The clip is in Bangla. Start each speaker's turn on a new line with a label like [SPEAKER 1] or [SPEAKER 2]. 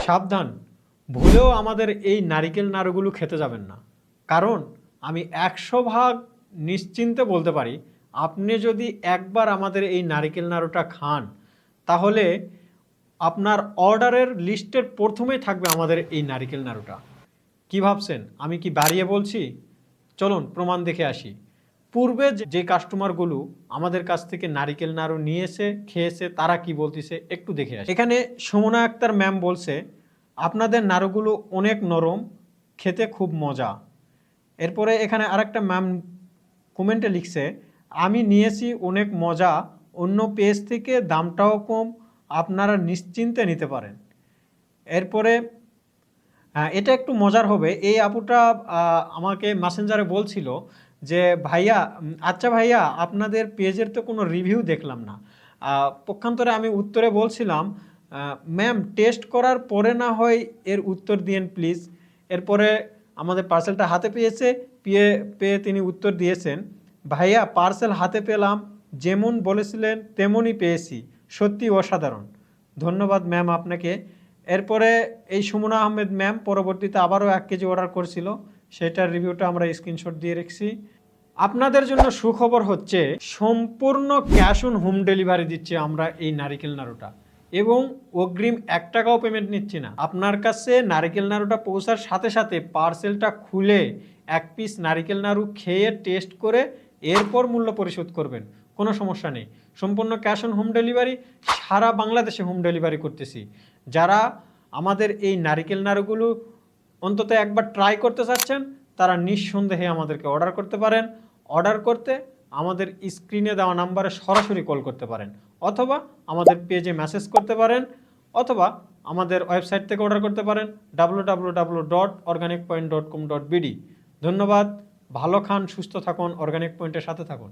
[SPEAKER 1] সাবধান, ভুলেও আমাদের এই নারিকেল নাড়ুগুলো খেতে যাবেন না। কারণ আমি 100% নিশ্চিন্তে বলতে পারি, আপনি যদি একবার আমাদের এই নারিকেল নাড়ুটা খান, তাহলে আপনার অর্ডারের লিস্টের প্রথমেই থাকবে আমাদের এই নারিকেল নাড়ুটা। কি ভাবছেন আমি কি বাড়িয়ে বলছি? চলুন প্রমাণ দেখে আসি। পূর্বে যে কাস্টমারগুলো আমাদের কাছ থেকে নারিকেল নাড়ু নিয়েছে, খেয়েছে, তারা কি বলতেছে একটু দেখে আসি। এখানে সুমনা আক্তার ম্যাম বলছে, আপনাদের নাড়ুগুলো অনেক নরম, খেতে খুব মজা। এরপরে এখানে আরেকটা ম্যাম কমেন্টে লিখছে, আমি নিয়েছি অনেক মজা, অন্য পেজ থেকে দামটাও কম, আপনারা নিশ্চিন্তে নিতে পারেন। এরপরে এটা একটু মজার হবে, এই আপুটা আমাকে মেসেঞ্জারে বলছিল যে ভাইয়া, আচ্ছা ভাইয়া, আপনাদের পেজের তো কোনো রিভিউ দেখলাম না। পক্ষান্তরে আমি উত্তরে বলছিলাম, ম্যাম টেস্ট করার পরে না হয় এর উত্তর দিয়েন প্লিজ। এরপরে আমাদের পার্সেলটা হাতে পেয়ে তিনি উত্তর দিয়েছেন, ভাইয়া পার্সেল হাতে পেলাম, যেমন বলেছিলেন তেমনই পেয়েছি, সত্যি অসাধারণ, ধন্যবাদ ম্যাম আপনাকে। এরপরে এই সুমনা আহমেদ ম্যাম পরবর্তীতে আবারও 1 কেজি অর্ডার করছিল, সেটার রিভিউটা আমরা স্ক্রিনশট দিয়ে রেখেছি। আপনাদের জন্য সুখবর হচ্ছে, সম্পূর্ণ ক্যাশ অন হোম ডেলিভারি দিচ্ছি আমরা এই নারিকেল নাড়ুটা, এবং অগ্রিম 1 টাকাও পেমেন্ট নিচ্ছি না। আপনার কাছে নারিকেল নাড়ুটা পৌঁছার সাথে সাথে পার্সেলটা খুলে 1 পিস নারিকেল নাড়ু খেয়ে টেস্ট করে এরপর মূল্য পরিশোধ করবেন, কোনো সমস্যা নেই। সম্পূর্ণ ক্যাশ অন হোম ডেলিভারি, সারা বাংলাদেশে হোম ডেলিভারি করতেছি। যারা আমাদের এই নারিকেল নাড়ুগুলো অন্তত একবার ট্রাই করতে চাচ্ছেন, তারা নিঃসন্দেহে আমাদেরকে অর্ডার করতে পারেন। অর্ডার করতে আমাদের স্ক্রিনে দেওয়া নাম্বারে সরাসরি কল করতে পারেন, অথবা আমাদের পেজে মেসেজ করতে পারেন, অথবা আমাদের ওয়েবসাইট থেকে অর্ডার করতে পারেন www.organicpoint.com.bd। ধন্যবাদ, ভালো খান, সুস্থ থাকুন, অর্গানিক পয়েন্টের সাথে থাকুন।